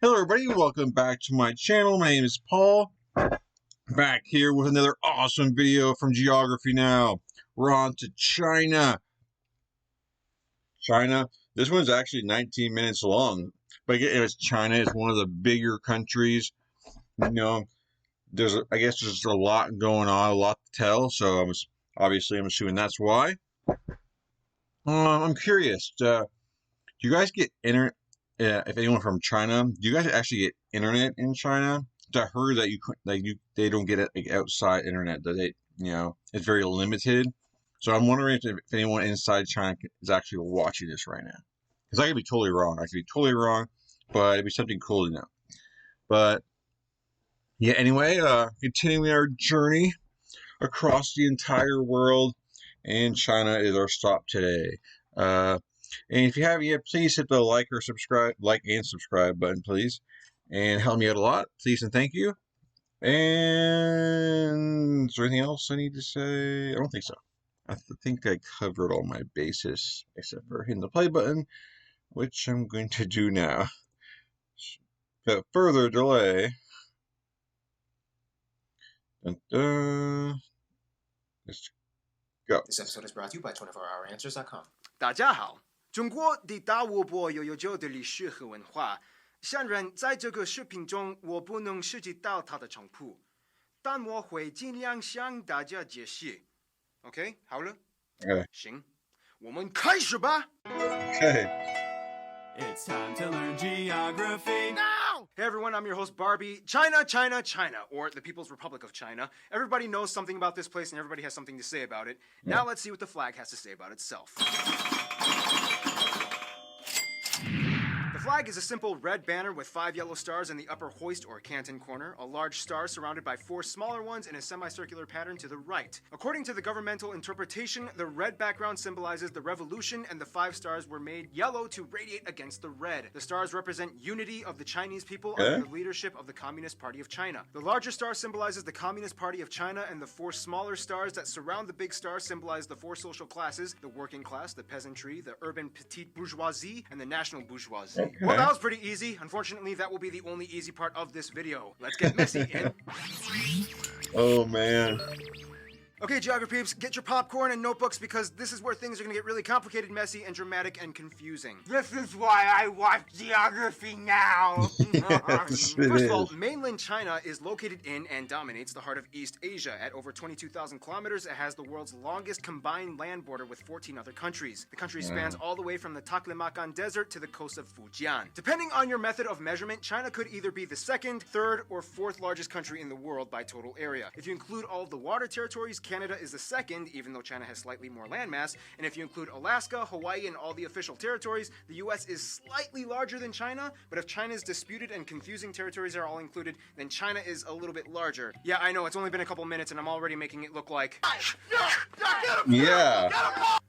Hello everybody, welcome back to my channel. My name is Paul. Back here with another awesome video from Geography Now. We're on to China. This one's actually 19 minutes long. But China is one of the bigger countries. You know, I guess there's a lot going on, a lot to tell. So I'm assuming that's why. I'm curious. Do you guys get internet? If anyone from China, do you guys actually get internet in China? I heard that they don't get it like outside internet. That it's very limited. So I'm wondering if anyone inside China is actually watching this right now. Because I could be totally wrong. But it'd be something cool to know. But yeah, anyway, continuing our journey across the entire world, and China is our stop today. And if you haven't yet, please hit the like and subscribe button, please. And help me out a lot, please and thank you. And is there anything else I need to say? I don't think so. I think I covered all my bases, except for hitting the play button, which I'm going to do now. Without further delay, let's go. This episode is brought to you by 24HourAnswers.com. 大家好，中国的大湖泊有悠久的历史和文化。虽然在这个视频中我不能涉及到它的全部，但我会尽量向大家解释。OK， 好了。行，我们开始吧。It's time to learn geography now! Hey everyone, I'm your host Barbie. China, or the People's Republic of China. Everybody knows something about this place and everybody has something to say about it. Yeah. Now let's see what the flag has to say about itself. The flag is a simple red banner with 5 yellow stars in the upper hoist or canton corner, a large star surrounded by 4 smaller ones in a semicircular pattern to the right. According to the governmental interpretation, the red background symbolizes the revolution and the 5 stars were made yellow to radiate against the red. The stars represent unity of the Chinese people under the leadership of the Communist Party of China. The larger star symbolizes the Communist Party of China, and the 4 smaller stars that surround the big star symbolize the 4 social classes: the working class, the peasantry, the urban petite bourgeoisie, and the national bourgeoisie. Well, that was pretty easy. Unfortunately, that will be the only easy part of this video. Let's get messy, in. Oh, man. Okay, geography peeps, get your popcorn and notebooks because this is where things are going to get really complicated, messy, and dramatic and confusing. This is why I watch Geography Now. First of all, mainland China is located in and dominates the heart of East Asia. At over 22,000 kilometers, it has the world's longest combined land border with 14 other countries. The country spans all the way from the Taklamakan Desert to the coast of Fujian. Depending on your method of measurement, China could either be the 2nd, 3rd, or 4th largest country in the world by total area. If you include all of the water territories, Canada is the 2nd, even though China has slightly more landmass, and if you include Alaska, Hawaii, and all the official territories, the US is slightly larger than China, but if China's disputed and confusing territories are all included, then China is a little bit larger. Yeah, I know, it's only been a couple minutes and I'm already making it look like... Yeah.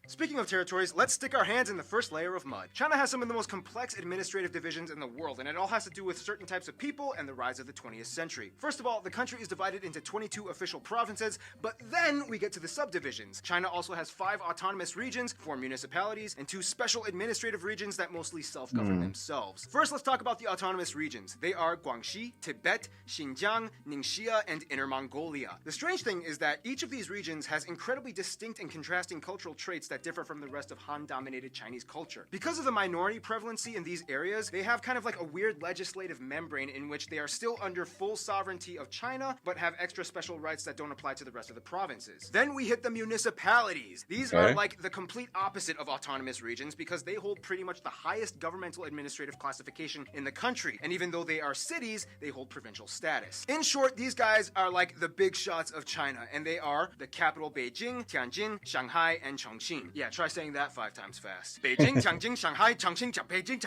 Speaking of territories, let's stick our hands in the first layer of mud. China has some of the most complex administrative divisions in the world, and it all has to do with certain types of people and the rise of the 20th century. First of all, the country is divided into 22 official provinces, but then we get to the subdivisions. China also has 5 autonomous regions, 4 municipalities, and 2 special administrative regions that mostly self-govern themselves. First, let's talk about the autonomous regions. They are Guangxi, Tibet, Xinjiang, Ningxia, and Inner Mongolia. The strange thing is that each of these regions has incredibly distinct and contrasting cultural traits that differ from the rest of Han-dominated Chinese culture. Because of the minority prevalency in these areas, they have kind of like a weird legislative membrane in which they are still under full sovereignty of China, but have extra special rights that don't apply to the rest of the provinces. Then we hit the municipalities. These are like the complete opposite of autonomous regions because they hold pretty much the highest governmental administrative classification in the country, and even though they are cities, they hold provincial status. In short, these guys are like the big shots of China, and they are the capital Beijing, Tianjin, Shanghai, and Chongqing. Yeah, try saying that 5 times fast. Beijing, Tianjin, Shanghai, Chongqing, Beijing,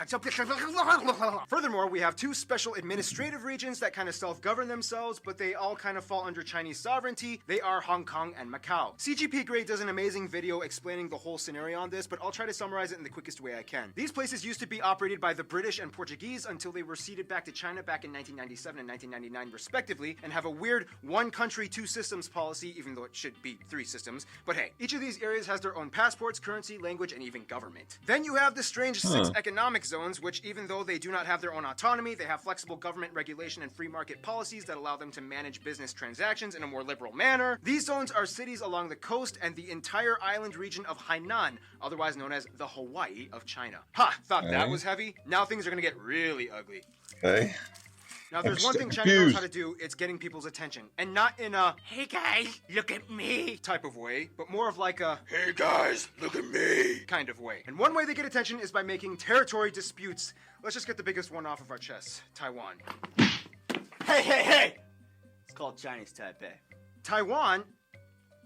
Furthermore, we have 2 special administrative regions that kind of self-govern themselves, but they all kind of fall under Chinese sovereignty. They are Hong Kong and Macau. CGP Grey does an amazing video explaining the whole scenario on this, but I'll try to summarize it in the quickest way I can. These places used to be operated by the British and Portuguese until they were ceded back to China back in 1997 and 1999 respectively, and have a weird 1 country, 2 systems policy, even though it should be 3 systems. But hey, each of these areas has their own passports, currency, language, and even government. Then you have the strange six economic zones, which even though they do not have their own autonomy, they have flexible government regulation and free market policies that allow them to manage business transactions in a more liberal manner. These zones are cities along the coast and the entire island region of Hainan, otherwise known as the Hawaii of China. Ha! Thought that was heavy? Now things are gonna get really ugly. Okay. Now, if there's one thing China knows how to do, it's getting people's attention. And not in a, Hey guys, look at me. type of way, but more of like a, Hey guys, look at me. kind of way. And one way they get attention is by making territory disputes. Let's just get the biggest one off of our chests. Taiwan. Hey! It's called Chinese Taipei. Taiwan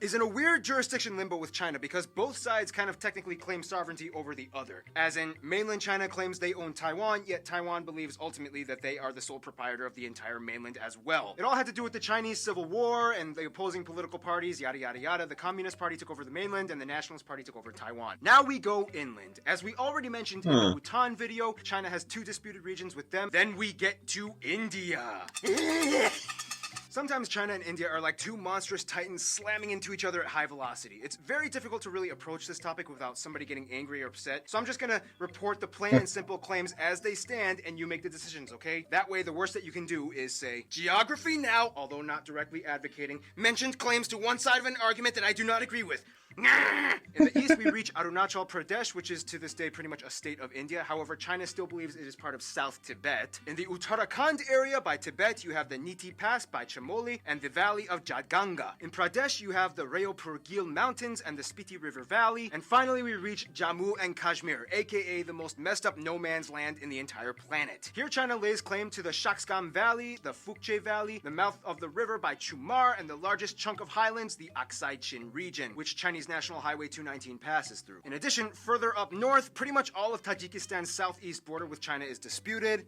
is in a weird jurisdiction limbo with China because both sides kind of technically claim sovereignty over the other. As in, mainland China claims they own Taiwan, yet Taiwan believes ultimately that they are the sole proprietor of the entire mainland as well. It all had to do with the Chinese Civil War and the opposing political parties, yada yada yada. The Communist Party took over the mainland and the Nationalist Party took over Taiwan. Now we go inland. As we already mentioned in the Bhutan video, China has 2 disputed regions with them. Then we get to India. Sometimes China and India are like 2 monstrous titans slamming into each other at high velocity. It's very difficult to really approach this topic without somebody getting angry or upset, so I'm just gonna report the plain and simple claims as they stand and you make the decisions, okay? That way the worst that you can do is say, Geography Now, although not directly advocating, mentioned claims to one side of an argument that I do not agree with. In the east, we reach Arunachal Pradesh, which is to this day pretty much a state of India. However, China still believes it is part of South Tibet. In the Uttarakhand area by Tibet, you have the Niti Pass by Chamoli and the valley of Jadganga. In Pradesh, you have the Rayopurgil Mountains and the Spiti River Valley. And finally, we reach Jammu and Kashmir, aka the most messed up no man's land in the entire planet. Here, China lays claim to the Shaksgam Valley, the Fukche Valley, the mouth of the river by Chumar, and the largest chunk of highlands, the Aksai Chin region, which Chinese National Highway 219 passes through. In addition, further up north, pretty much all of Tajikistan's southeast border with China is disputed.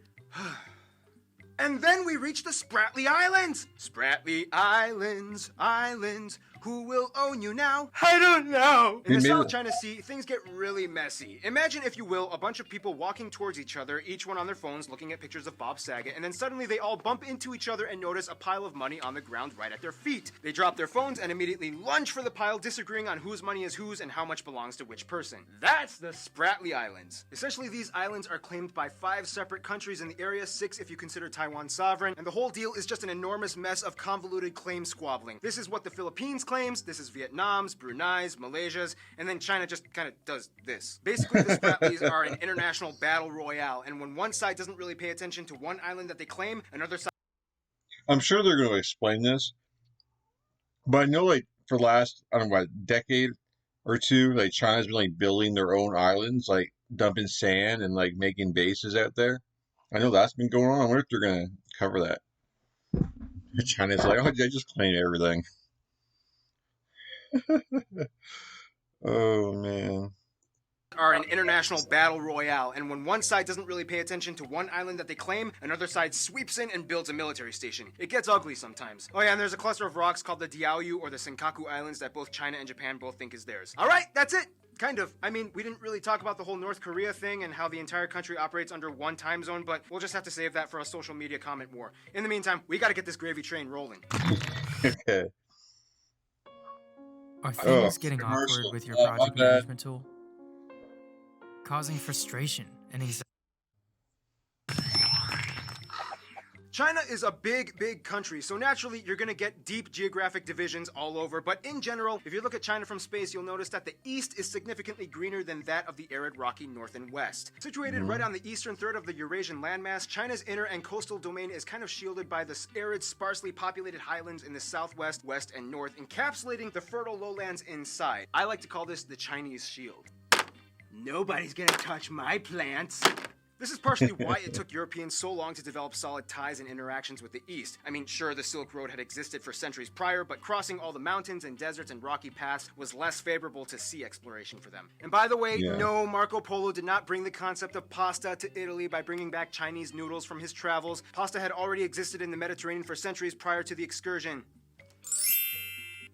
And then we reach the Spratly Islands! Spratly Islands, islands, who will own you now? I don't know. In the Maybe- South China Sea, things get really messy. Imagine, if you will, a bunch of people walking towards each other, each one on their phones looking at pictures of Bob Saget, and then suddenly they all bump into each other and notice a pile of money on the ground right at their feet. They drop their phones and immediately lunge for the pile, disagreeing on whose money is whose and how much belongs to which person. That's the Spratly Islands. Essentially, these islands are claimed by 5 separate countries in the area, 6 if you consider Taiwan sovereign, and the whole deal is just an enormous mess of convoluted claim squabbling. This is what the Philippines claims, this is Vietnam's, Brunei's, Malaysia's, and then China just kind of does this. Basically, the Spratlys are an international battle royale, and when one side doesn't really pay attention to one island that they claim, another side I'm sure they're going to explain this, but I know, like, for the last, I don't know, what, decade or 2, like, China's been, like, building their own islands, like, dumping sand and, like, making bases out there. I know that's been going on. I wonder if they're going to cover that. China's like, oh, I just claim everything. Oh, man. are an international battle royale, and when one side doesn't really pay attention to one island that they claim, another side sweeps in and builds a military station. It gets ugly sometimes. Oh yeah, and there's a cluster of rocks called the Diaoyu or the Senkaku Islands that both China and Japan both think is theirs. Alright, that's it! Kind of. I mean, we didn't really talk about the whole North Korea thing and how the entire country operates under one time zone, but we'll just have to save that for a social media comment war. In the meantime, we gotta get this gravy train rolling. Okay. Are things getting commercial. awkward with your My project bad. management tool? Causing frustration and anxiety? China is a big, big country, so naturally you're gonna get deep geographic divisions all over, but in general, if you look at China from space, you'll notice that the east is significantly greener than that of the arid, rocky north and west. Situated right on the eastern third of the Eurasian landmass, China's inner and coastal domain is kind of shielded by the arid, sparsely populated highlands in the southwest, west, and north, encapsulating the fertile lowlands inside. I like to call this the Chinese shield. Nobody's gonna touch my plants. This is partially why it took Europeans so long to develop solid ties and interactions with the East. I mean, sure, the Silk Road had existed for centuries prior, but crossing all the mountains and deserts and rocky paths was less favorable to sea exploration for them. And by the way, Yeah. no, Marco Polo did not bring the concept of pasta to Italy by bringing back Chinese noodles from his travels. Pasta had already existed in the Mediterranean for centuries prior to the excursion.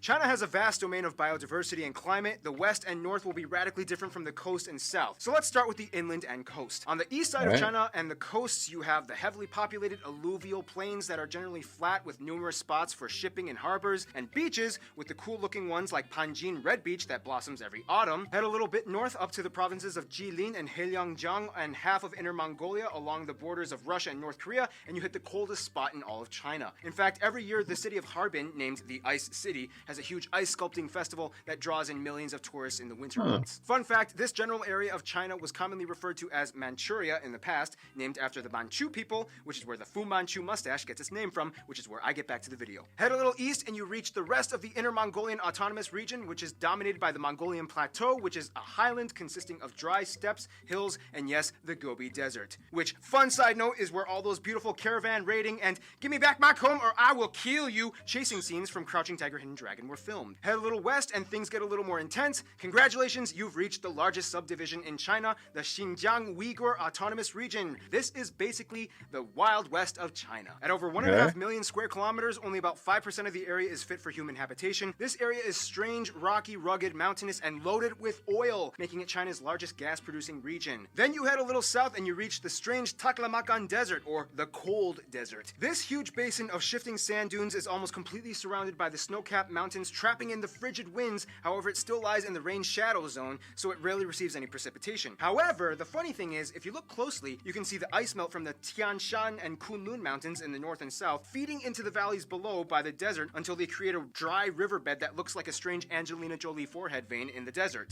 China has a vast domain of biodiversity and climate. The west and north will be radically different from the coast and south. So let's start with the inland and coast. On the east side of China and the coasts, you have the heavily populated alluvial plains that are generally flat with numerous spots for shipping and harbors, and beaches with the cool looking ones like Panjin Red Beach that blossoms every autumn. Head a little bit north up to the provinces of Jilin and Heilongjiang and half of Inner Mongolia along the borders of Russia and North Korea, and you hit the coldest spot in all of China. In fact, every year the city of Harbin, named the Ice City, has a huge ice sculpting festival that draws in millions of tourists in the winter months. Fun fact, this general area of China was commonly referred to as Manchuria in the past, named after the Manchu people, which is where the Fu Manchu mustache gets its name from, which is where I get back to the video. Head a little east and you reach the rest of the Inner Mongolian Autonomous Region, which is dominated by the Mongolian Plateau, which is a highland consisting of dry steppes, hills, and yes, the Gobi Desert. Which, fun side note, is where all those beautiful caravan raiding and "give me back my comb or I will kill you" chasing scenes from Crouching Tiger, Hidden Dragon were filmed. Head a little west and things get a little more intense. Congratulations, you've reached the largest subdivision in China, the Xinjiang Uyghur Autonomous Region. This is basically the Wild West of China. At over 1.5 million square kilometers, only about 5% of the area is fit for human habitation. This area is strange, rocky, rugged, mountainous, and loaded with oil, making it China's largest gas-producing region. Then you head a little south and you reach the strange Taklamakan Desert, or the Cold Desert. This huge basin of shifting sand dunes is almost completely surrounded by the snow-capped mountains, trapping in the frigid winds. However, it still lies in the rain shadow zone, so it rarely receives any precipitation. However, the funny thing is, if you look closely, you can see the ice melt from the Tian Shan and Kunlun mountains in the north and south, feeding into the valleys below by the desert until they create a dry riverbed that looks like a strange Angelina Jolie forehead vein in the desert.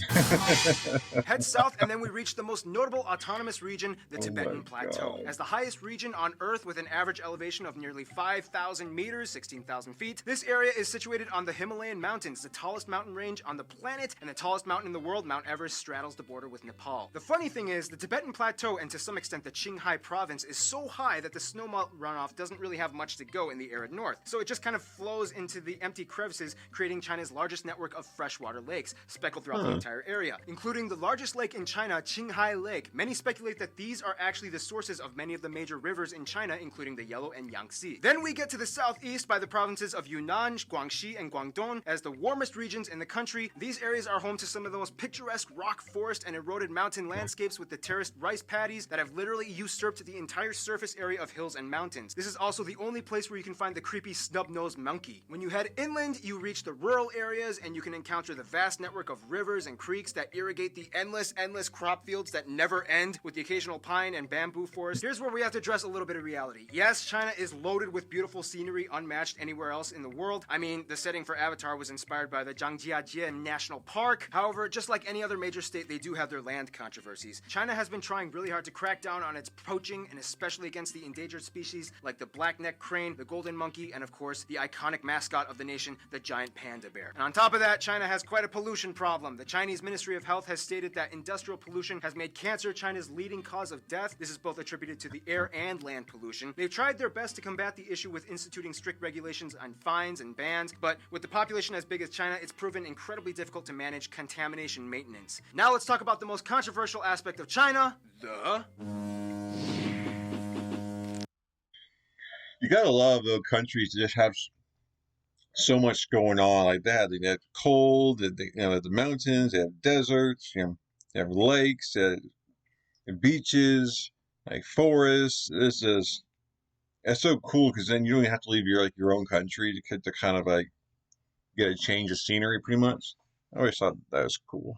Head south and then we reach the most notable autonomous region, the Tibetan Plateau. As the highest region on Earth with an average elevation of nearly 5,000 meters, 16,000 feet, this area is situated on the Himalayan mountains, the tallest mountain range on the planet and the tallest mountain in the world. Mount Everest straddles the border with Nepal. The funny thing is, the Tibetan Plateau and to some extent the Qinghai province is so high that the snowmelt runoff doesn't really have much to go in the arid north, so it just kind of flows into the empty crevices, creating China's largest network of freshwater lakes, speckled throughout the entire area, including the largest lake in China, Qinghai Lake. Many speculate that these are actually the sources of many of the major rivers in China, including the Yellow and Yangtze. Then we get to the southeast by the provinces of Yunnan, Guangxi, and Guangdong. As the warmest regions in the country, these areas are home to some of the most picturesque rock forest and eroded mountain landscapes with the terraced rice paddies that have literally usurped the entire surface area of hills and mountains. This is also the only place where you can find the creepy snub-nosed monkey. When you head inland, you reach the rural areas and you can encounter the vast network of rivers and creeks that irrigate the endless crop fields that never end, with the occasional pine and bamboo forest. Here's where we have to address a little bit of reality. Yes, China is loaded with beautiful scenery unmatched anywhere else in the world. I mean, the setting for Avatar was inspired by the Zhangjiajie National Park. However, just like any other major state, they do have their land controversies. China has been trying really hard to crack down on its poaching, and especially against the endangered species like the black-necked crane, the golden monkey, and of course, the iconic mascot of the nation, the giant panda bear. And on top of that, China has quite a pollution problem. The Chinese Ministry of Health has stated that industrial pollution has made cancer China's leading cause of death. This is both attributed to the air and land pollution. They've tried their best to combat the issue with instituting strict regulations on fines and bans, but with the population as big as China, it's proven incredibly difficult to manage contamination maintenance. Now let's talk about the most controversial aspect of China, the... You got a lot of those countries that just have so much going on like that. They have cold, they have the mountains, they have deserts, they have lakes, they have beaches, like forests. It's so cool because then you don't even have to leave your own country to kind of like get a change of scenery, pretty much. I always thought that was cool.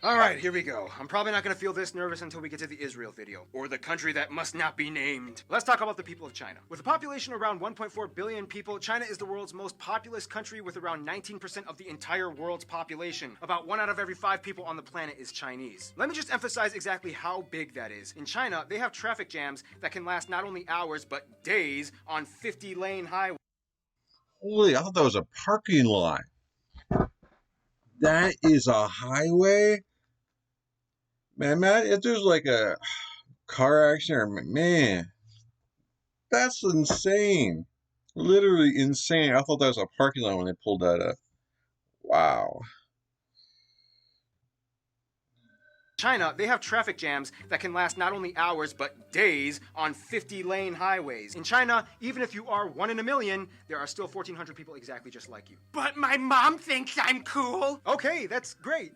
Alright, here we go. I'm probably not going to feel this nervous until we get to the Israel video, or the country that must not be named. Let's talk about the people of China. With a population around 1.4 billion people, China is the world's most populous country with around 19% of the entire world's population. About 1 out of every 5 people on the planet is Chinese. Let me just emphasize exactly how big that is. In China, they have traffic jams that can last not only hours, but days on 50-lane highways. Holy, I thought that was a parking lot. That is a highway? Man, if there's like a car accident, man, that's insane. Literally insane. I thought that was a parking lot when they pulled that up. Wow. China, they have traffic jams that can last not only hours but days on 50-lane highways. In China, even if you are 1 in a million, there are still 1,400 people exactly just like you. But my mom thinks I'm cool. Okay, that's great.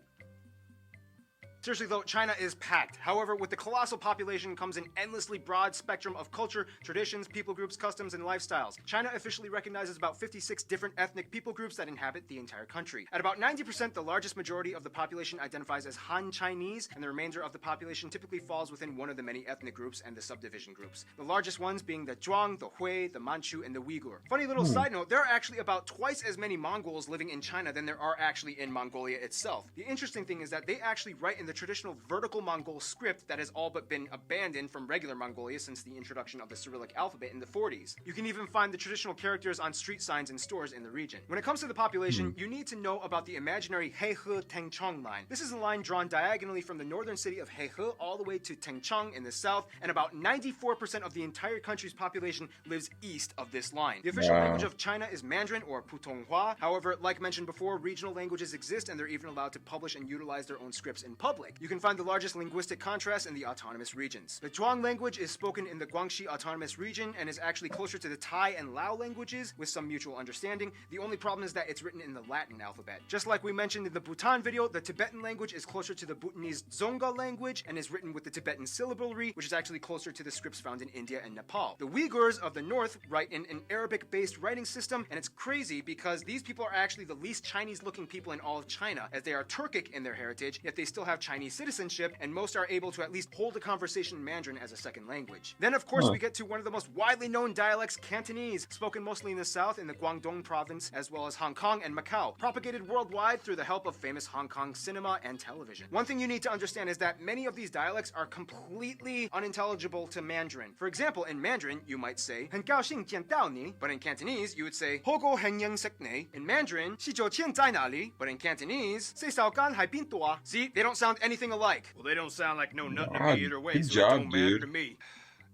Seriously though, China is packed. However, with the colossal population comes an endlessly broad spectrum of culture, traditions, people groups, customs, and lifestyles. China officially recognizes about 56 different ethnic people groups that inhabit the entire country. At about 90%, the largest majority of the population identifies as Han Chinese, and the remainder of the population typically falls within one of the many ethnic groups and the subdivision groups. The largest ones being the Zhuang, the Hui, the Manchu, and the Uyghur. Funny little side note, there are actually about twice as many Mongols living in China than there are actually in Mongolia itself. The interesting thing is that they actually write in the traditional vertical Mongol script that has all but been abandoned from regular Mongolia since the introduction of the Cyrillic alphabet in the 40s. You can even find the traditional characters on street signs in stores in the region. When it comes to the population, you need to know about the imaginary Heihe-Tengchong line. This is a line drawn diagonally from the northern city of Heihe all the way to Tengchong in the south, and about 94% of the entire country's population lives east of this line. The official language of China is Mandarin or Putonghua. However, like mentioned before, regional languages exist and they're even allowed to publish and utilize their own scripts in public. You can find the largest linguistic contrast in the autonomous regions. The Zhuang language is spoken in the Guangxi Autonomous Region and is actually closer to the Thai and Lao languages with some mutual understanding. The only problem is that it's written in the Latin alphabet. Just like we mentioned in the Bhutan video, the Tibetan language is closer to the Bhutanese Dzonga language and is written with the Tibetan syllabary, which is actually closer to the scripts found in India and Nepal. The Uyghurs of the north write in an Arabic-based writing system, and it's crazy because these people are actually the least Chinese-looking people in all of China, as they are Turkic in their heritage, yet they still have Chinese citizenship, and most are able to at least hold a conversation in Mandarin as a second language. Then, of course, we get to one of the most widely known dialects, Cantonese, spoken mostly in the south in the Guangdong province, as well as Hong Kong and Macau, propagated worldwide through the help of famous Hong Kong cinema and television. One thing you need to understand is that many of these dialects are completely unintelligible to Mandarin. For example, in Mandarin, you might say, 很高兴见到你, but in Cantonese, you would say, 好高興認識你. In Mandarin, 是酒錢在哪裡? But in Cantonese, 洗手間喺邊度啊? See, they don't sound anything alike. Well, they don't sound like no nothing to God, me either way, good so job, it don't matter dude. to me.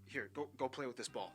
Here, go play with this ball.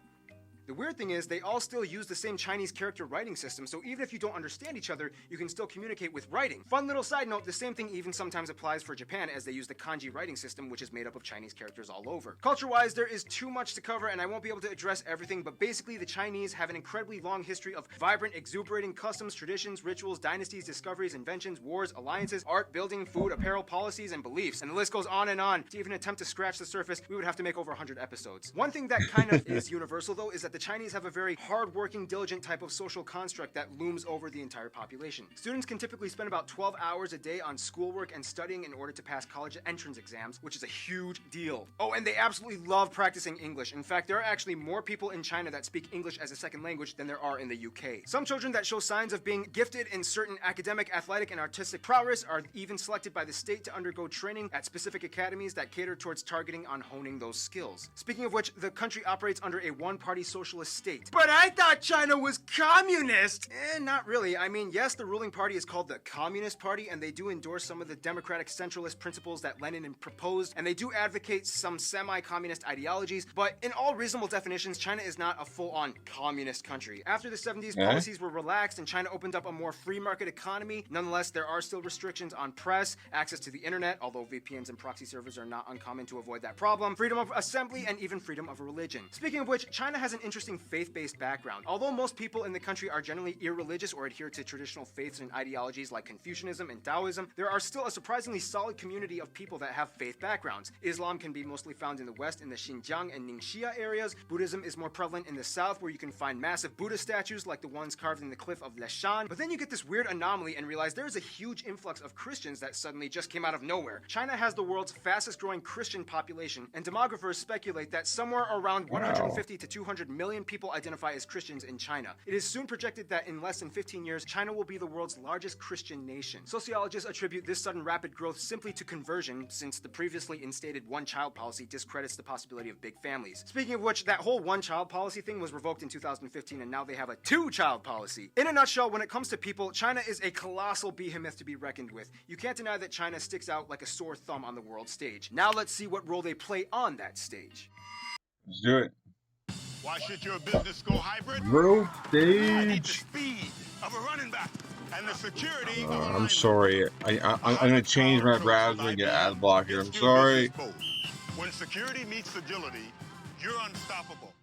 The weird thing is, they all still use the same Chinese character writing system, so even if you don't understand each other, you can still communicate with writing. Fun little side note, the same thing even sometimes applies for Japan, as they use the kanji writing system, which is made up of Chinese characters all over. Culture-wise, there is too much to cover, and I won't be able to address everything, but basically the Chinese have an incredibly long history of vibrant, exuberating customs, traditions, rituals, dynasties, discoveries, inventions, wars, alliances, art, building, food, apparel, policies, and beliefs. And the list goes on and on. To even attempt to scratch the surface, we would have to make over 100 episodes. One thing that kind of is universal, though, is that the Chinese have a very hard-working, diligent type of social construct that looms over the entire population. Students can typically spend about 12 hours a day on schoolwork and studying in order to pass college entrance exams, which is a huge deal. Oh, and they absolutely love practicing English. In fact, there are actually more people in China that speak English as a second language than there are in the UK. Some children that show signs of being gifted in certain academic, athletic, and artistic prowess are even selected by the state to undergo training at specific academies that cater towards targeting on honing those skills. Speaking of which, the country operates under a one-party socialist state. But I thought China was communist. Not really. I mean, yes, the ruling party is called the Communist Party, and they do endorse some of the democratic centralist principles that Lenin proposed, and they do advocate some semi-communist ideologies, but in all reasonable definitions, China is not a full-on communist country. After the 70s, policies were relaxed and China opened up a more free market economy. Nonetheless, there are still restrictions on press, access to the internet, although VPNs and proxy servers are not uncommon to avoid that problem, freedom of assembly, and even freedom of religion. Speaking of which, China has an interesting faith-based background. Although most people in the country are generally irreligious or adhere to traditional faiths and ideologies like Confucianism and Taoism, there are still a surprisingly solid community of people that have faith backgrounds. Islam can be mostly found in the west in the Xinjiang and Ningxia areas. Buddhism is more prevalent in the south, where you can find massive Buddha statues like the ones carved in the cliff of Leshan. But then you get this weird anomaly and realize there is a huge influx of Christians that suddenly just came out of nowhere. China has the world's fastest growing Christian population, and demographers speculate that somewhere around 150 to 200 million people identify as Christians in China. It is soon projected that in less than 15 years, China will be the world's largest Christian nation. Sociologists attribute this sudden rapid growth simply to conversion, since the previously instated one-child policy discredits the possibility of big families. Speaking of which, that whole one-child policy thing was revoked in 2015, and now they have a two-child policy. In a nutshell, when it comes to people, China is a colossal behemoth to be reckoned with. You can't deny that China sticks out like a sore thumb on the world stage. Now let's see what role they play on that stage. Let's do it. Why should your business go hybrid? World I need the stage. speed of a running back and the security of I'm sorry. I'm gonna change my browser and get ad blocker. I'm sorry. When security meets agility, you're unstoppable.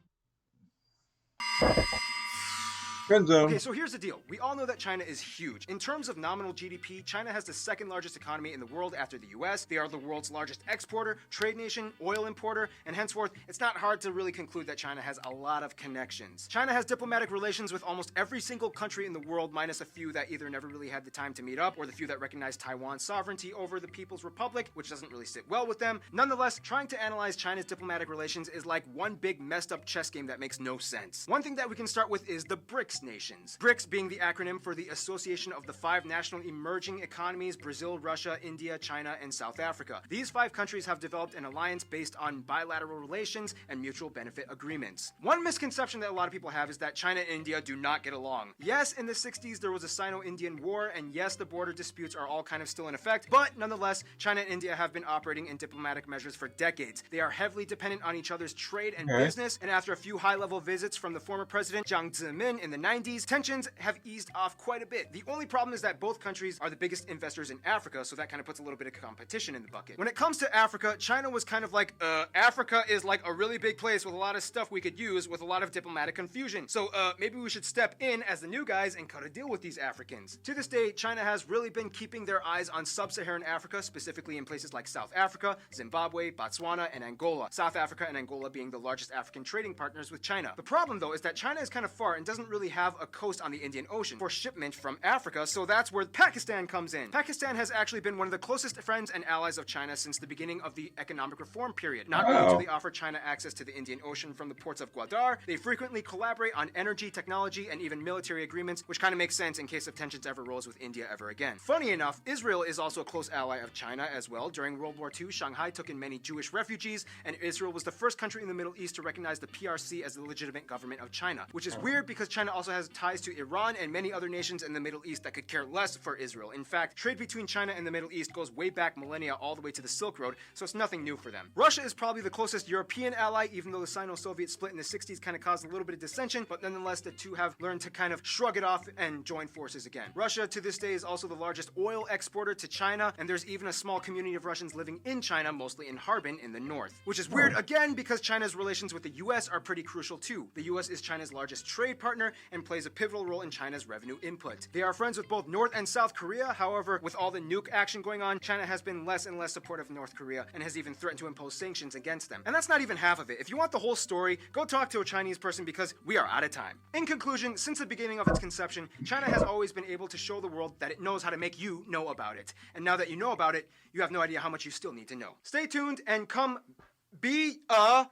Friend zone. Okay, so here's the deal. We all know that China is huge. In terms of nominal GDP, China has the second largest economy in the world after the US. They are the world's largest exporter, trade nation, oil importer, and henceforth, it's not hard to really conclude that China has a lot of connections. China has diplomatic relations with almost every single country in the world, minus a few that either never really had the time to meet up, or the few that recognize Taiwan's sovereignty over the People's Republic, which doesn't really sit well with them. Nonetheless, trying to analyze China's diplomatic relations is like one big messed up chess game that makes no sense. One thing that we can start with is the BRICS nations. BRICS being the acronym for the Association of the Five National Emerging Economies: Brazil, Russia, India, China, and South Africa. These 5 countries have developed an alliance based on bilateral relations and mutual benefit agreements. One misconception that a lot of people have is that China and India do not get along. Yes, in the 60s there was a Sino-Indian War, and yes, the border disputes are all kind of still in effect, but nonetheless, China and India have been operating in diplomatic measures for decades. They are heavily dependent on each other's trade and business, and after a few high-level visits from the former president Jiang Zemin in the 90s, tensions have eased off quite a bit. The only problem is that both countries are the biggest investors in Africa, so that kind of puts a little bit of competition in the bucket. When it comes to Africa, China was kind of like, Africa is like a really big place with a lot of stuff we could use with a lot of diplomatic confusion. So, maybe we should step in as the new guys and cut a deal with these Africans. To this day, China has really been keeping their eyes on sub-Saharan Africa, specifically in places like South Africa, Zimbabwe, Botswana, and Angola. South Africa and Angola being the largest African trading partners with China. The problem, though, is that China is kind of far and doesn't really have a coast on the Indian Ocean for shipment from Africa, so that's where Pakistan comes in. Pakistan has actually been one of the closest friends and allies of China since the beginning of the economic reform period. Not only do they offer China access to the Indian Ocean from the ports of Gwadar, they frequently collaborate on energy, technology, and even military agreements, which kind of makes sense in case of tensions ever rose with India ever again. Funny enough, Israel is also a close ally of China as well. During World War II, Shanghai took in many Jewish refugees, and Israel was the first country in the Middle East to recognize the PRC as the legitimate government of China, which is weird because China also has ties to Iran and many other nations in the Middle East that could care less for Israel. In fact, trade between China and the Middle East goes way back millennia all the way to the Silk Road, so it's nothing new for them. Russia is probably the closest European ally, even though the Sino-Soviet split in the 60s kind of caused a little bit of dissension, but nonetheless the two have learned to kind of shrug it off and join forces again. Russia to this day is also the largest oil exporter to China, and there's even a small community of Russians living in China, mostly in Harbin in the north. Which is weird again because China's relations with the US are pretty crucial too. The US is China's largest trade partner and plays a pivotal role in China's revenue input. They are friends with both North and South Korea. However, with all the nuke action going on, China has been less and less supportive of North Korea and has even threatened to impose sanctions against them. And that's not even half of it. If you want the whole story, go talk to a Chinese person because we are out of time. In conclusion, since the beginning of its conception, China has always been able to show the world that it knows how to make you know about it. And now that you know about it, you have no idea how much you still need to know. Stay tuned and come be a...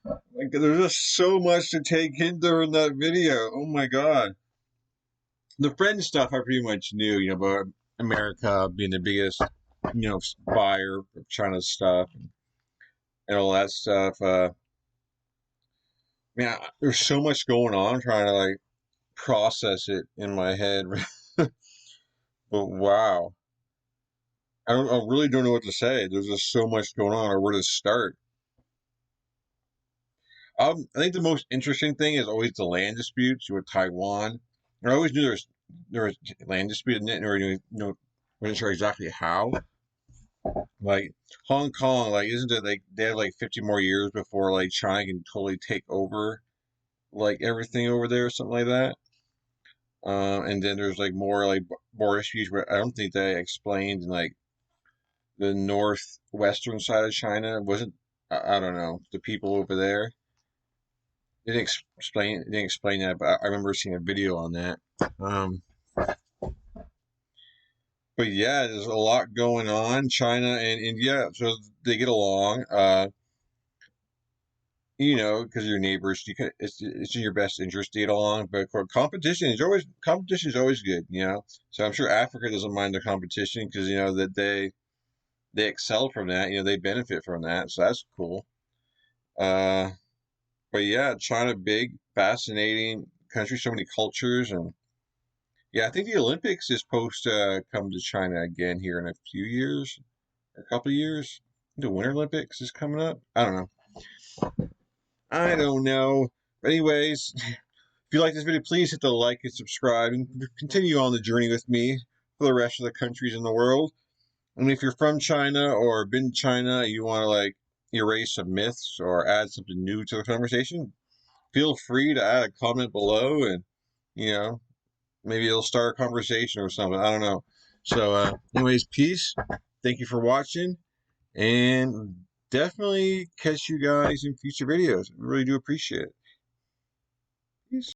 Like, there's just so much to take in during that video. Oh my god. The friend stuff I pretty much knew, about America being the biggest, buyer of China's stuff and all that stuff. There's so much going on. I'm trying to process it in my head. But wow. I really don't know what to say. There's just so much going on or where to start. I think the most interesting thing is always the land disputes with Taiwan. I always knew there was land dispute, and wasn't sure exactly how. Like Hong Kong, isn't it they have 50 more years before China can totally take over everything over there or something like that. And then there's more border issues where I don't think they explained the northwestern side of China wasn't. I don't know, the people over there. They didn't explain that, but I remember seeing a video on that. But yeah, there's a lot going on. China and India, so they get along. Because you're neighbors, it's in your best interest to get along. But for competition is always good. So I'm sure Africa doesn't mind the competition because that they excel from that. They benefit from that, so that's cool. But yeah, China, big, fascinating country, so many cultures, and yeah, I think the Olympics is supposed to come to China again here in a few years, a couple of years. The Winter Olympics is coming up. I don't know. But anyways, If you like this video, please hit the like and subscribe and continue on the journey with me for the rest of the countries in the world. And if you're from China or been to China and you want to like erase some myths or add something new to the conversation, feel free to add a comment below and, maybe it'll start a conversation or something. I don't know. So, anyways, peace. Thank you for watching. And definitely catch you guys in future videos. I really do appreciate it. Peace.